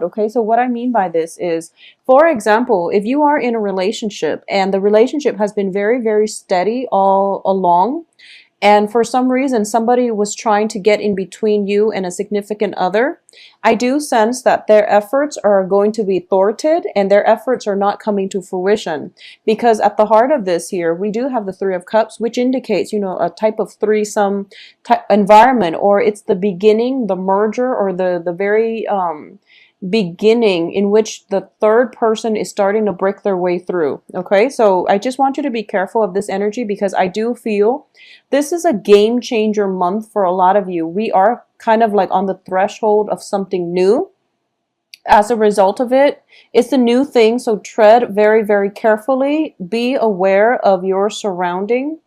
Okay, so what I mean by this is, for example, if you are in a relationship and the relationship has been very, very steady all along, and for some reason somebody was trying to get in between you and a significant other, I do sense that their efforts are going to be thwarted and their efforts are not coming to fruition. Because at the heart of this here, we do have the Three of Cups, which indicates, a type of threesome type environment, or it's the beginning, the merger, or the very beginning in which the third person is starting to break their way through. Okay, so I just want you to be careful of this energy, because I do feel this is a game changer month for a lot of you. We are kind of like on the threshold of something new. As a result of it, it's a new thing, so tread very, very carefully. Be aware of your surrounding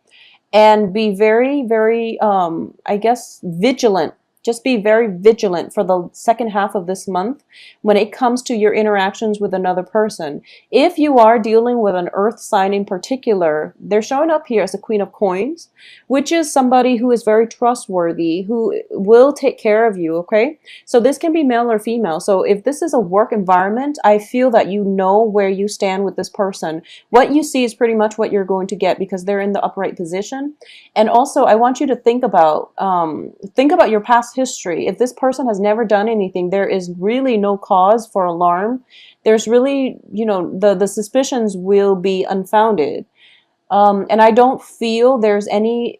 and be very, very, I guess, vigilant. Just be very vigilant for the second half of this month when it comes to your interactions with another person. If you are dealing with an earth sign in particular, they're showing up here as the Queen of Coins, which is somebody who is very trustworthy, who will take care of you, okay? So this can be male or female. So if this is a work environment, I feel that you know where you stand with this person. What you see is pretty much what you're going to get, because they're in the upright position. And also, I want you to think about your past history. If this person has never done anything, there is really no cause for alarm. There's really, the suspicions will be unfounded. And I don't feel there's any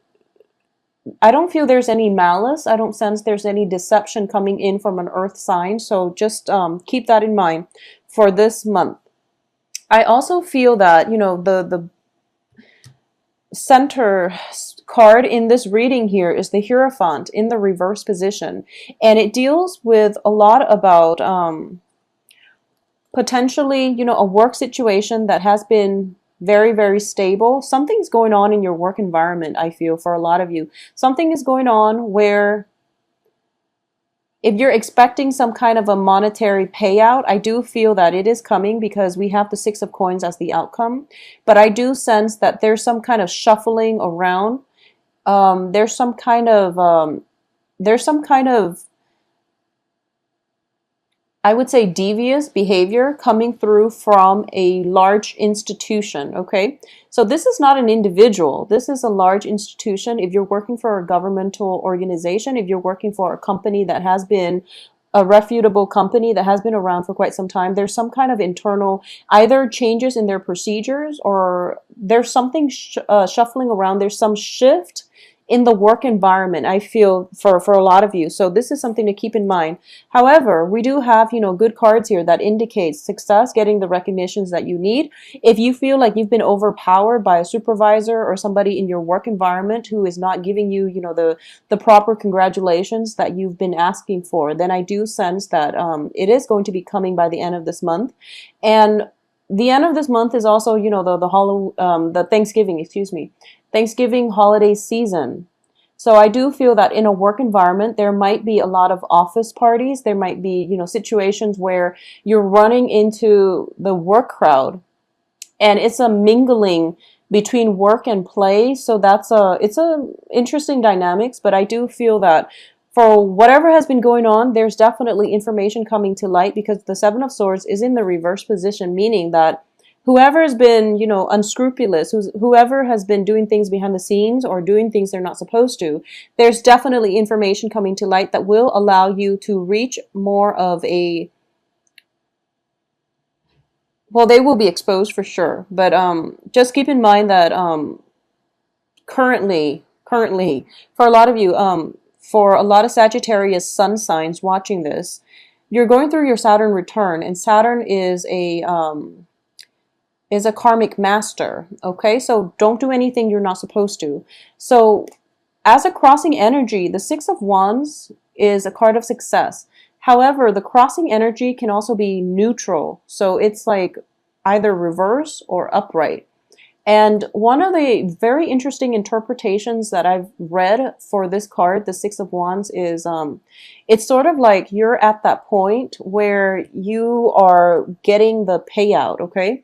malice. I don't sense there's any deception coming in from an earth sign. So just keep that in mind for this month. I also feel that, the center card in this reading here is the Hierophant in the reverse position, and it deals with a lot about potentially, a work situation that has been very, very stable. Something's going on in your work environment, I feel, for a lot of you. Something is going on where if you're expecting some kind of a monetary payout, I do feel that it is coming, because we have the Six of Coins as the outcome. But I do sense that there's some kind of shuffling around. There's some kind of, I would say, devious behavior coming through from a large institution, okay? So this is not an individual. This is a large institution. If you're working for a governmental organization, if you're working for a company that has been a reputable company that has been around for quite some time, there's some kind of internal either changes in their procedures, or there's something shuffling around. There's some shift in the work environment, I feel, for a lot of you. So this is something to keep in mind. However, we do have, good cards here that indicate success, getting the recognitions that you need. If you feel like you've been overpowered by a supervisor or somebody in your work environment who is not giving you, the proper congratulations that you've been asking for, then I do sense that it is going to be coming by the end of this month. And the end of this month is also, the Thanksgiving holiday season. So I do feel that in a work environment, there might be a lot of office parties. There might be, situations where you're running into the work crowd, and it's a mingling between work and play. So it's a interesting dynamics, but I do feel that for whatever has been going on, there's definitely information coming to light, because the Seven of Swords is in the reverse position, meaning that whoever has been, unscrupulous, whoever has been doing things behind the scenes or doing things they're not supposed to, there's definitely information coming to light that will allow you to reach more of a, well, they will be exposed for sure. But just keep in mind that currently, for a lot of you, for a lot of Sagittarius sun signs watching this, you're going through your Saturn return, and Saturn is a karmic master, okay? So don't do anything you're not supposed to. So as a crossing energy, the Six of Wands is a card of success. However, the crossing energy can also be neutral. So it's like either reverse or upright. And one of the very interesting interpretations that I've read for this card, the Six of Wands, is it's sort of like you're at that point where you are getting the payout, okay?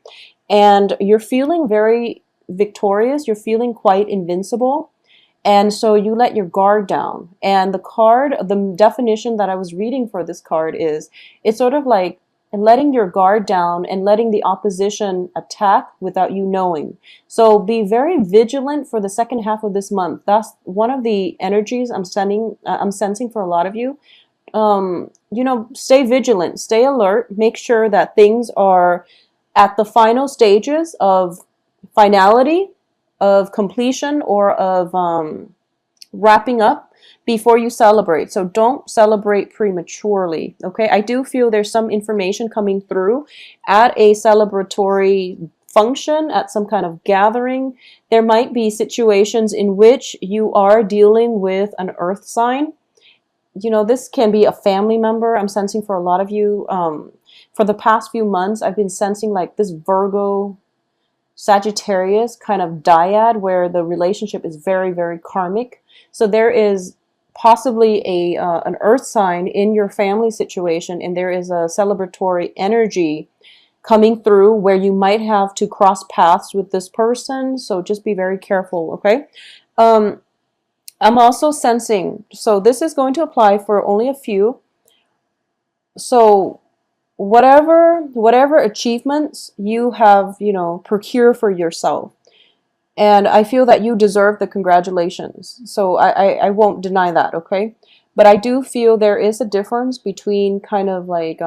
And you're feeling very victorious. You're feeling quite invincible. And so you let your guard down. And the definition that I was reading for this card is, it's sort of like letting your guard down and letting the opposition attack without you knowing. So be very vigilant for the second half of this month. That's one of the energies I'm sensing for a lot of you. Stay vigilant, stay alert, make sure that things are at the final stages of finality, of completion, or of wrapping up before you celebrate. So don't celebrate prematurely, okay? I do feel there's some information coming through at a celebratory function, at some kind of gathering. There might be situations in which you are dealing with an earth sign. This can be a family member. I'm sensing for a lot of you, for the past few months, I've been sensing like this Virgo Sagittarius kind of dyad where the relationship is very, very karmic. So there is possibly an earth sign in your family situation, and there is a celebratory energy coming through where you might have to cross paths with this person. So just be very careful, okay? I'm also sensing, so this is going to apply for only a few. So whatever achievements you have, procure for yourself. And I feel that you deserve the congratulations. So I won't deny that, okay? But I do feel there is a difference between kind of like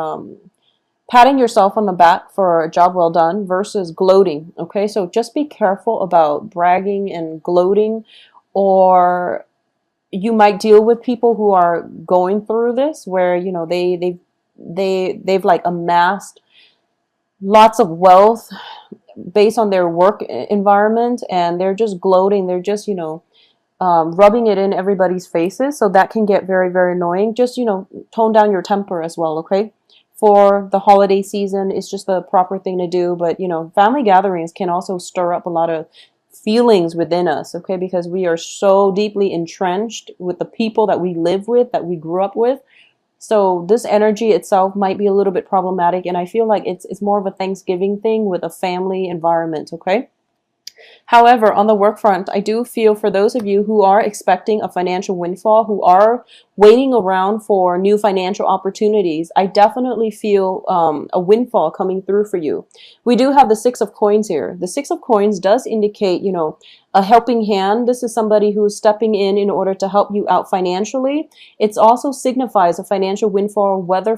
patting yourself on the back for a job well done versus gloating, okay? So just be careful about bragging and gloating, or you might deal with people who are going through this where, they've like amassed lots of wealth based on their work environment, and they're just gloating. They're just, rubbing it in everybody's faces. So that can get very, very annoying. Just, tone down your temper as well, okay? For the holiday season, it's just the proper thing to do. But, family gatherings can also stir up a lot of feelings within us, okay? Because we are so deeply entrenched with the people that we live with, that we grew up with. So this energy itself might be a little bit problematic, and I feel like it's more of a Thanksgiving thing with a family environment, okay? However, on the work front, I do feel for those of you who are expecting a financial windfall, who are waiting around for new financial opportunities, I definitely feel a windfall coming through for you. We do have the Six of Coins here. The Six of Coins does indicate, a helping hand. This is somebody who is stepping in order to help you out financially. It also signifies a financial windfall, whether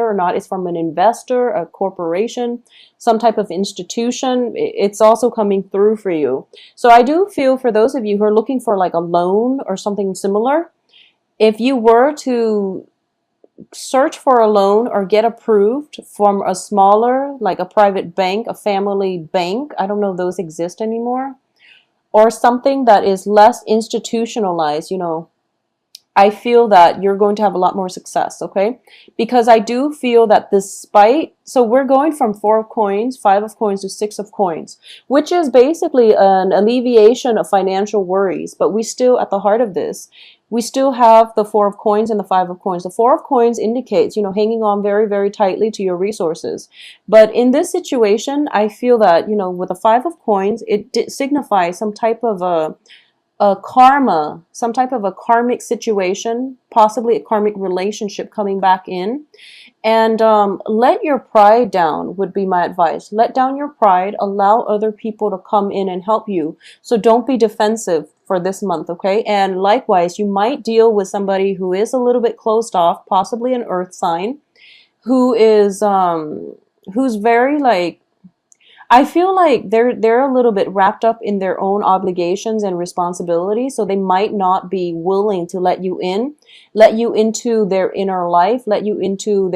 or not it's from an investor, a corporation, some type of institution. It's also coming through for you. So I do feel for those of you who are looking for like a loan or something similar, if you were to search for a loan or get approved from a smaller, like a private bank, a family bank, I don't know if those exist anymore, or something that is less institutionalized, I feel that you're going to have a lot more success, okay? Because I do feel that so we're going from 4 of Coins, 5 of Coins to 6 of Coins, which is basically an alleviation of financial worries. But we still, at the heart of this, we still have the 4 of Coins and the 5 of Coins. The 4 of Coins indicates, hanging on very, very tightly to your resources. But in this situation, I feel that, with the 5 of Coins, it signifies some type of a karma, some type of a karmic situation, possibly a karmic relationship coming back in. And let your pride down would be my advice. Let down your pride, allow other people to come in and help you. So don't be defensive for this month, okay? And likewise, you might deal with somebody who is a little bit closed off, possibly an earth sign, who's very like, I feel like they're a little bit wrapped up in their own obligations and responsibilities, so they might not be willing to let you into their inner life, let you into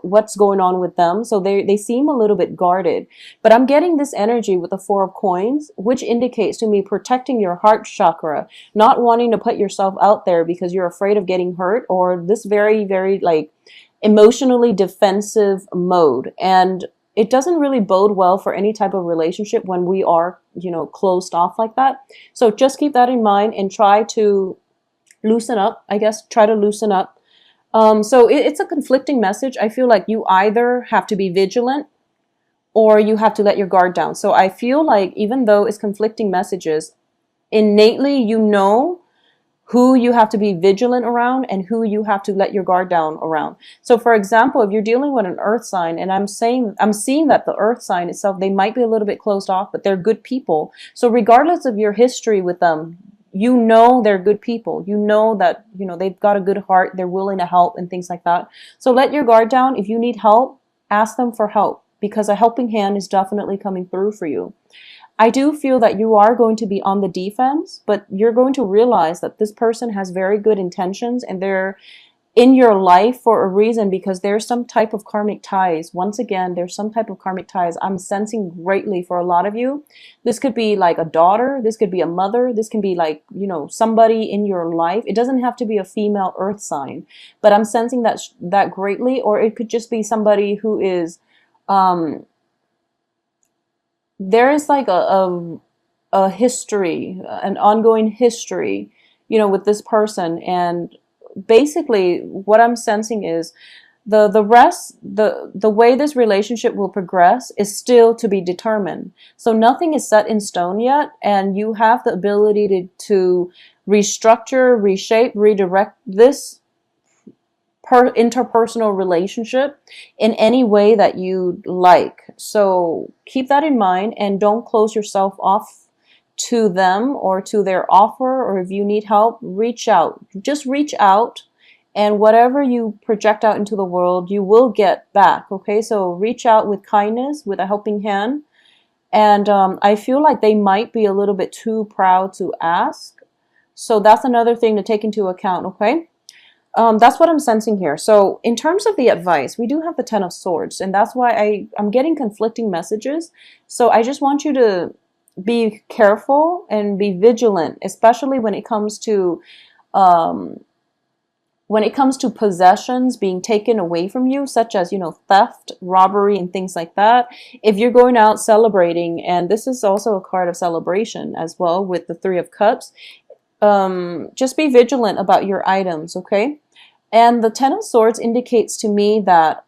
what's going on with them. So they seem a little bit guarded. But I'm getting this energy with the 4 of Coins, which indicates to me protecting your heart chakra, not wanting to put yourself out there because you're afraid of getting hurt, or this very, very like emotionally defensive mode. And it doesn't really bode well for any type of relationship when we are, closed off like that. So just keep that in mind and try to loosen up, I guess, try to loosen up. So it's a conflicting message. I feel like you either have to be vigilant or you have to let your guard down. So I feel like even though it's conflicting messages, innately you know who you have to be vigilant around and who you have to let your guard down around. So for example, if you're dealing with an earth sign, and I'm seeing that the earth sign itself, they might be a little bit closed off, but they're good people. So regardless of your history with them, you know they're good people. You know that, they've got a good heart, they're willing to help and things like that. So let your guard down. If you need help, ask them for help, because a helping hand is definitely coming through for you. I do feel that you are going to be on the defense, but you're going to realize that this person has very good intentions and they're in your life for a reason, because there's some type of karmic ties. Once again, there's some type of karmic ties I'm sensing greatly for a lot of you. This could be like a daughter, this could be a mother, this can be like, somebody in your life. It doesn't have to be a female earth sign, but I'm sensing that greatly. Or it could just be somebody who is, there is like a history, an ongoing history, with this person. And basically what I'm sensing is the rest, the way this relationship will progress is still to be determined. So nothing is set in stone yet, and you have the ability to restructure, reshape, redirect this interpersonal relationship in any way that you like. So keep that in mind, and don't close yourself off to them or to their offer. Or if you need help, reach out. Just reach out, and whatever you project out into the world, you will get back. Okay, so reach out with kindness, with a helping hand. And I feel like they might be a little bit too proud to ask. So that's another thing to take into account, okay? That's what I'm sensing here. So in terms of the advice, we do have the Ten of Swords, and that's why I'm getting conflicting messages. So I just want you to be careful and be vigilant, especially when it comes to possessions being taken away from you, such as, theft, robbery, and things like that. If you're going out celebrating, and this is also a card of celebration as well with the Three of Cups, just be vigilant about your items, okay? And the Ten of Swords indicates to me that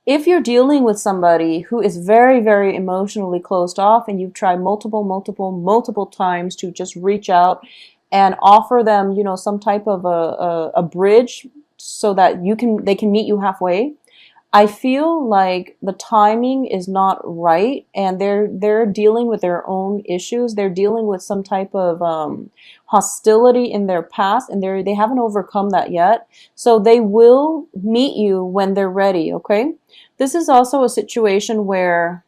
if you're dealing with somebody who is very, very emotionally closed off, and you've tried multiple times to just reach out and offer them, some type of a bridge so that they can meet you halfway, I feel like the timing is not right, and they're dealing with their own issues. They're dealing with some type of hostility in their past, and they haven't overcome that yet. So they will meet you when they're ready, okay? This is also a situation where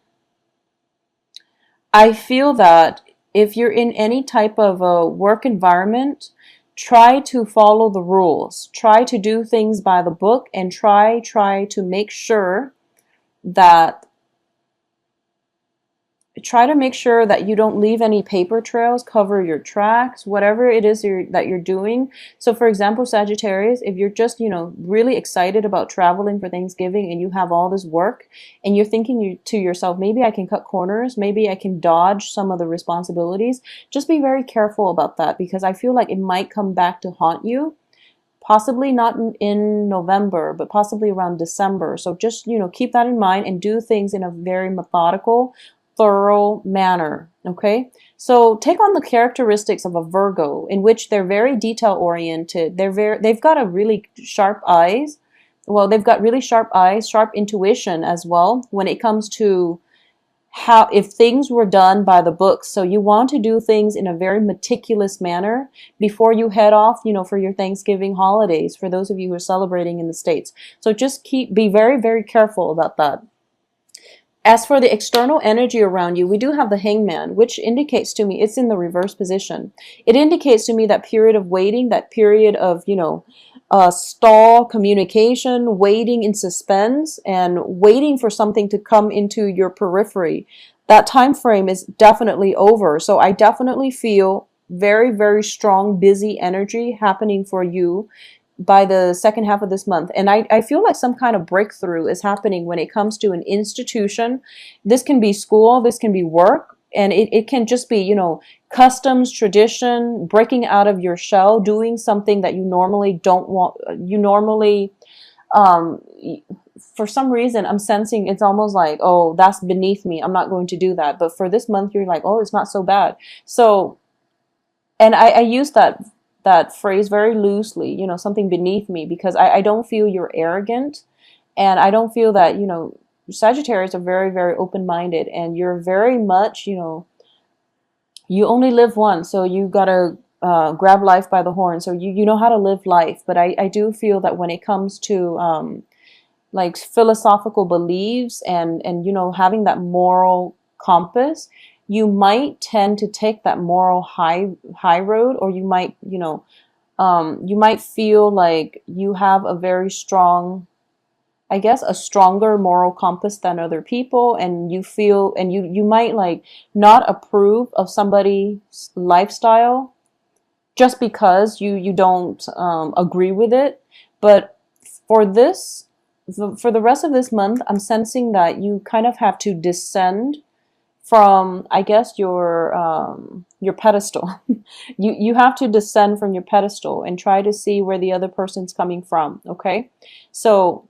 I feel that if you're in any type of a work environment, try to follow the rules. Try to do things by the book, and try to make sure that you don't leave any paper trails, cover your tracks, whatever it is that you're doing. So for example, Sagittarius, if you're just, really excited about traveling for Thanksgiving, and you have all this work, and you're thinking to yourself, maybe I can cut corners, maybe I can dodge some of the responsibilities, just be very careful about that, because I feel like it might come back to haunt you. Possibly not in November, but possibly around December. So just, keep that in mind, and do things in a very methodical, thorough manner, okay? So take on the characteristics of a Virgo, in which they're very detail oriented. They've got a really sharp eyes. Well, they've got really sharp eyes, sharp intuition as well when it comes to if things were done by the book. So you want to do things in a very meticulous manner before you head off, for your Thanksgiving holidays, for those of you who are celebrating in the States. So just be very, very careful about that. As for the external energy around you, we do have the Hangman, which indicates to me it's in the reverse position. It indicates to me that period of waiting, that period of, stall communication, waiting in suspense, and waiting for something to come into your periphery. That time frame is definitely over. So I definitely feel very, very strong, busy energy happening for you by the second half of this month. And I feel like some kind of breakthrough is happening when it comes to an institution. This can be school, this can be work, and it can just be, customs, tradition, breaking out of your shell, doing something that you normally don't want. You normally, for some reason, I'm sensing it's almost like, oh, that's beneath me, I'm not going to do that. But for this month, you're like, oh, it's not so bad. So and I use that phrase very loosely, you know, something beneath me, because I don't feel you're arrogant, and I don't feel that, you know, Sagittarius are very, very open-minded, and you're very much, you know, you only live once, so you gotta grab life by the horn. So you know how to live life. But I do feel that when it comes to like philosophical beliefs and you know, having that moral compass, you might tend to take that moral high road, or you might, you might feel like you have a very strong, I guess, a stronger moral compass than other people, and you feel, and you might like not approve of somebody's lifestyle just because you don't agree with it. But for this, for the rest of this month, I'm sensing that you kind of have to descend from, I guess, your pedestal. You have to descend from your pedestal and try to see where the other person's coming from. Okay, so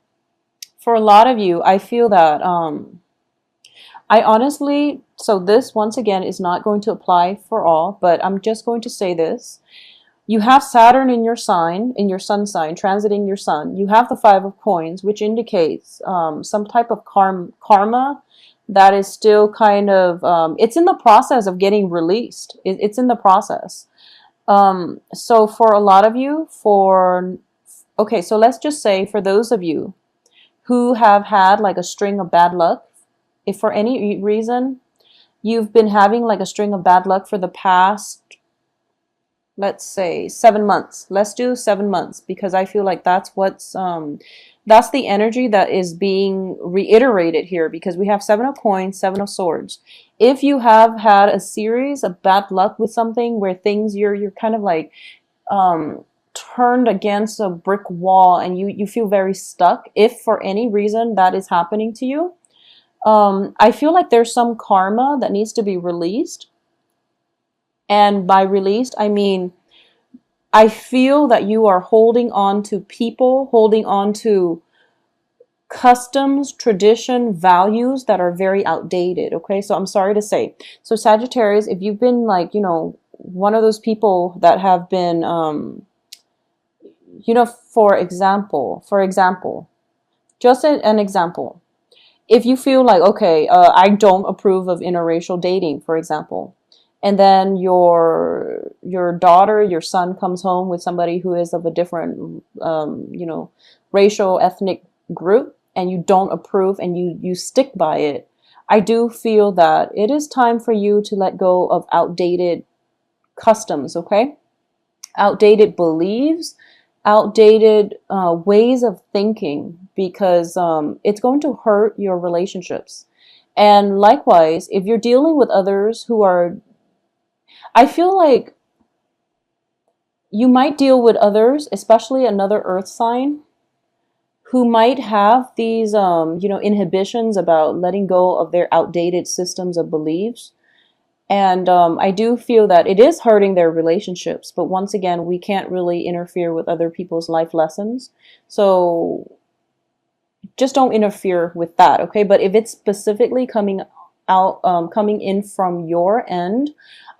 for a lot of you, I feel that I honestly, so this once again is not going to apply for all, but I'm just going to say this. You have Saturn in your sign, in your sun sign, transiting your sun. You have the Five of Coins, which indicates some type of karma that is still kind of, it's in the process of getting released. It's in the process. So for a lot of you, okay, so let's just say for those of you who have had like a string of bad luck, if for any reason you've been having like a string of bad luck for the past, let's say 7 months. Let's do 7 months, because I feel like that's the energy that is being reiterated here, because we have Seven of Coins, Seven of Swords. If you have had a series of bad luck with something where things you're kind of like turned against a brick wall, and you feel very stuck, if for any reason that is happening to you, I feel like there's some karma that needs to be released. And by released, I mean, I feel that you are holding on to people, holding on to customs, tradition, values that are very outdated. Okay, so I'm sorry to say. So Sagittarius, if you've been like, you know, one of those people that have been, you know, for example, just an example. If you feel like, okay, I don't approve of interracial dating, for example, and then your daughter, your son comes home with somebody who is of a different, you know, racial, ethnic group, and you don't approve and you stick by it, I do feel that it is time for you to let go of outdated customs, okay? Outdated beliefs, outdated ways of thinking, because it's going to hurt your relationships. And likewise, if you're dealing with others who are, I feel like you might deal with others, especially another earth sign, who might have these, you know, inhibitions about letting go of their outdated systems of beliefs. And I do feel that it is hurting their relationships. But once again, we can't really interfere with other people's life lessons. So just don't interfere with that, okay? But if it's specifically coming out, coming in from your end,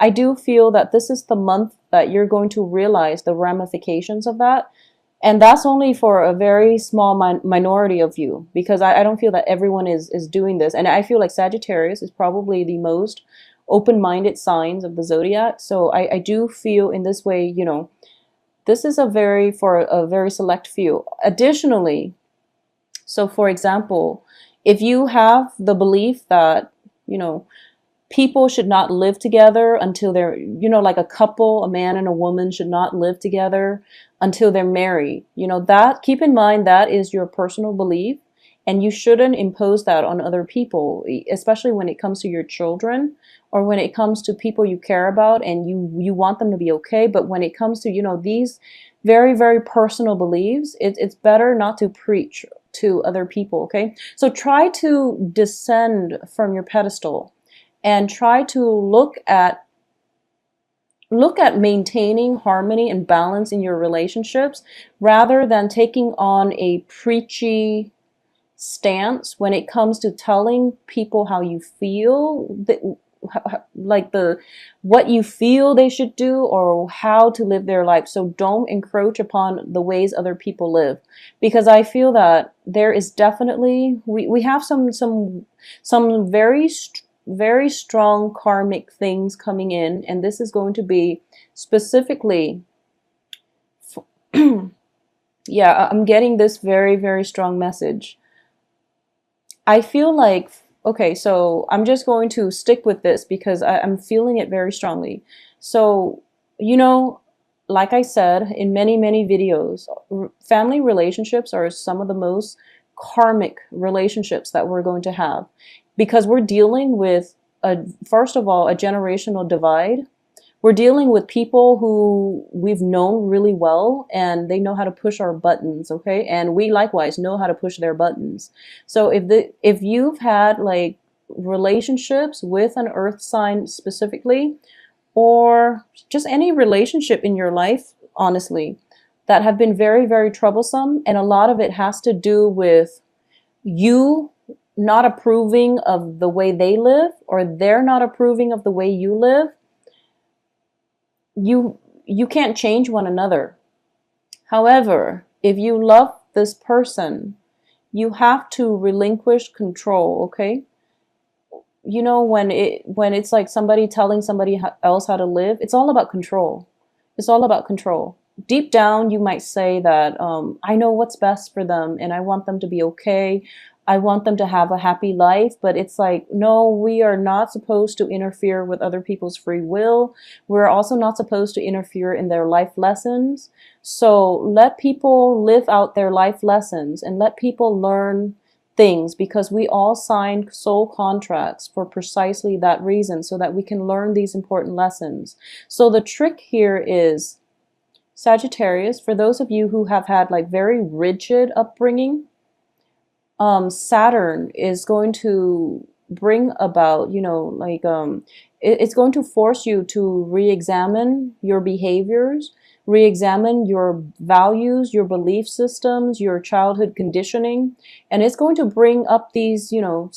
I do feel that this is the month that you're going to realize the ramifications of that. And that's only for a very small minority of you, because I don't feel that everyone is doing this. And I feel like Sagittarius is probably the most open-minded signs of the zodiac. So I do feel in this way, you know, this is for a very select few. Additionally, so for example, if you have the belief that, you know, people should not live together until they're, you know, like a couple, a man and a woman should not live together until they're married. You know, that, keep in mind, that is your personal belief, and you shouldn't impose that on other people, especially when it comes to your children, or when it comes to people you care about and you want them to be okay. But when it comes to, you know, these very, very personal beliefs, it's better not to preach to other people, okay? So try to descend from your pedestal and try to look at maintaining harmony and balance in your relationships, rather than taking on a preachy stance when it comes to telling people how you feel. like the what you feel they should do or how to live their life. So don't encroach upon the ways other people live, because I feel that there is definitely we have some very strong karmic things coming in, and this is going to be specifically yeah, I'm getting this very strong message. I feel like, okay, so I'm just going to stick with this because I'm feeling it very strongly. So, you know, like I said in many videos, family relationships are some of the most karmic relationships that we're going to have, because we're dealing with, first of all, a generational divide. We're dealing with people who we've known really well and they know how to push our buttons, okay? And we likewise know how to push their buttons. So if you've had like relationships with an earth sign specifically, or just any relationship in your life, honestly, that have been very troublesome, and a lot of it has to do with you not approving of the way they live, or they're not approving of the way you live, you can't change one another. However, if you love this person, you have to relinquish control, okay? You know, when it's like somebody telling somebody else how to live, it's all about control. It's all about control. Deep down, you might say that I know what's best for them and I want them to be okay. I want them to have a happy life, but it's like, no, we are not supposed to interfere with other people's free will. We're also not supposed to interfere in their life lessons. So let people live out their life lessons and let people learn things, because we all signed soul contracts for precisely that reason, so that we can learn these important lessons. So the trick here is, Sagittarius, for those of you who have had like very rigid upbringing, Saturn is going to bring about, you know, like it's going to force you to re-examine your behaviors, re-examine your values, your belief systems, your childhood conditioning, and it's going to bring up these, you know,